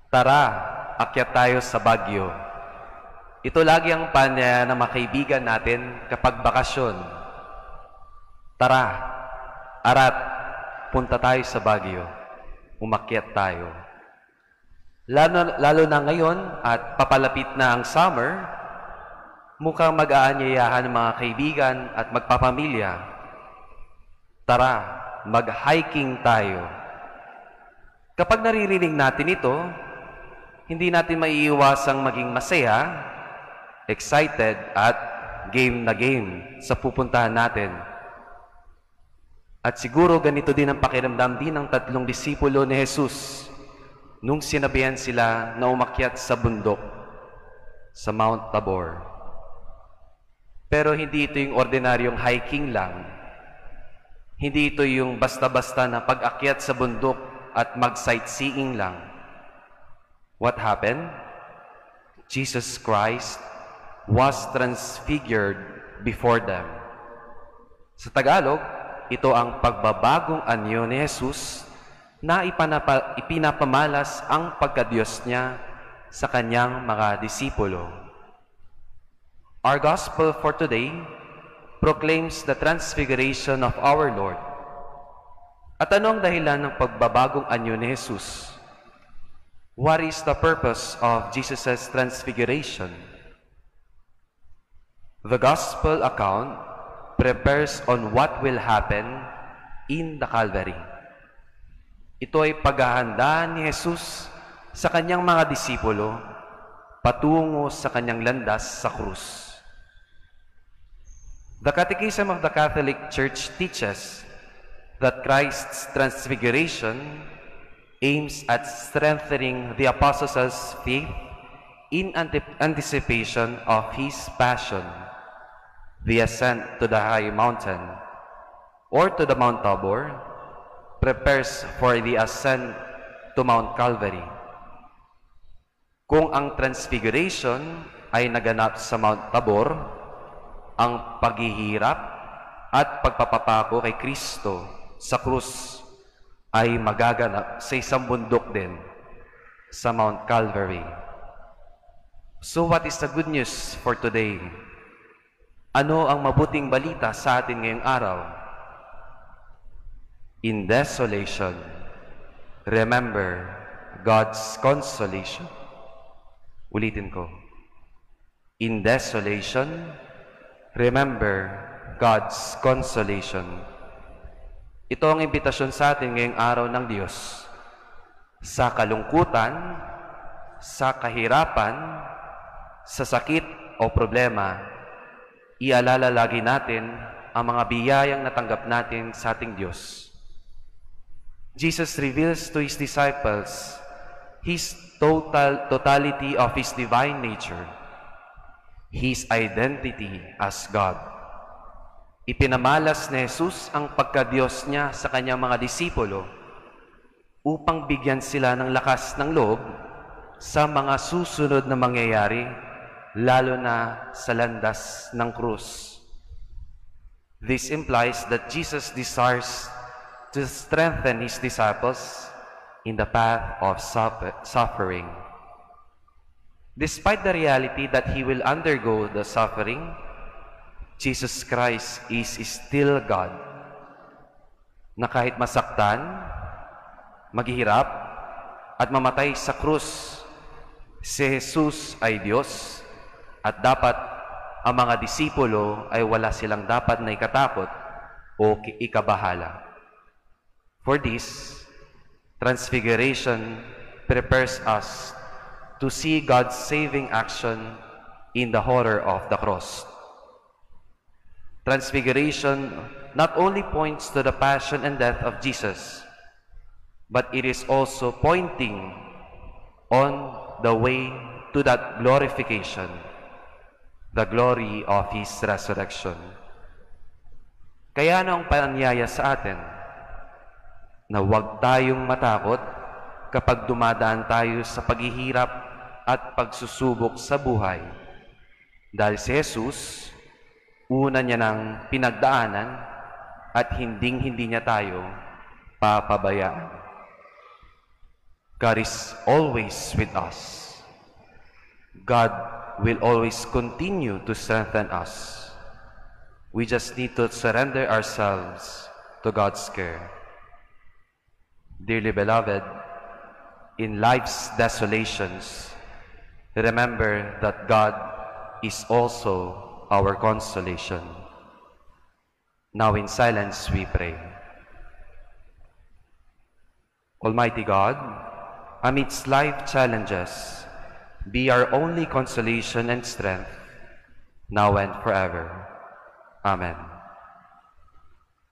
Tara, akyat tayo sa Baguio. Ito lagi ang panya ng mga kaibigan natin kapag bakasyon. Tara, arat, punta tayo sa Baguio. Umakyat tayo. Lalo na ngayon at papalapit na ang summer, mukhang mag-aanyayahan ng mga kaibigan at magpapamilya. Tara, mag-hiking tayo. Kapag naririnig natin ito, hindi natin maiiwasang maging masaya, excited, at game na game sa pupuntahan natin. At siguro ganito din ang pakiramdam din ng 3 disipulo ni Jesus nung sinabihan sila na umakyat sa bundok, sa Mount Tabor. Pero hindi ito yung ordinaryong hiking lang. Hindi ito yung basta-basta na pag-akyat sa bundok at mag-sightseeing lang. What happened? Jesus Christ was transfigured before them. Sa Tagalog, ito ang pagbabagong anyo ni Jesus na ipinapamalas ang pagkadiyos niya sa kanyang mga disipulo. Our gospel for today proclaims the transfiguration of our Lord. At ano ang dahilan ng pagbabagong anyo ni Jesus? What is the purpose of Jesus' transfiguration? The gospel account prepares on what will happen in the Calvary. Ito ay paghahanda ni Jesus sa kanyang mga disipulo patungo sa kanyang landas sa krus. The Catechism of the Catholic Church teaches that Christ's transfiguration aims at strengthening the apostles' faith in anticipation of His passion, the ascent to the high mountain, or to the Mount Tabor, prepares for the ascent to Mount Calvary. Kung ang transfiguration ay naganap sa Mount Tabor, ang paghihirap at pagpapapako kay Kristo sa krus ay magaganap sa isang bundok din sa Mount Calvary. So what is the good news for today? Ano ang mabuting balita sa atin ngayong araw? In desolation, remember God's consolation. Ulitin ko. In desolation, remember God's consolation. Ito ang imbitasyon sa atin ngayong araw ng Diyos. Sa kalungkutan, sa kahirapan, sa sakit o problema, ialala lagi natin ang mga biyayang natanggap natin sa ating Diyos. Jesus reveals to His disciples His totality of His divine nature, His identity as God. Ipinamalas ni Jesus ang pagkadiyos niya sa kanyang mga disipulo upang bigyan sila ng lakas ng loob sa mga susunod na mangyayari, lalo na sa landas ng krus. This implies that Jesus desires to strengthen His disciples in the path of suffering. Despite the reality that He will undergo the suffering, Jesus Christ is still God, na kahit masaktan, maghihirap, at mamatay sa krus, si Jesus ay Diyos, at dapat ang mga disipulo ay wala silang dapat na ikatakot o ikabahala. For this, transfiguration prepares us to see God's saving action in the horror of the cross. Transfiguration not only points to the passion and death of Jesus, but it is also pointing on the way to that glorification, the glory of His resurrection. Kaya ano ang pananyaya sa atin? Na huwag tayong matakot kapag dumadaan tayo sa paghihirap at pagsusubok sa buhay. Dahil si Jesus, una niya nang pinagdaanan at hinding-hindi niya tayo papabayaan. God is always with us. God will always continue to strengthen us. We just need to surrender ourselves to God's care. Dearly beloved, in life's desolations, remember that God is also our consolation. Now in silence we pray. Almighty God, amidst life challenges, be our only consolation and strength, now and forever. Amen.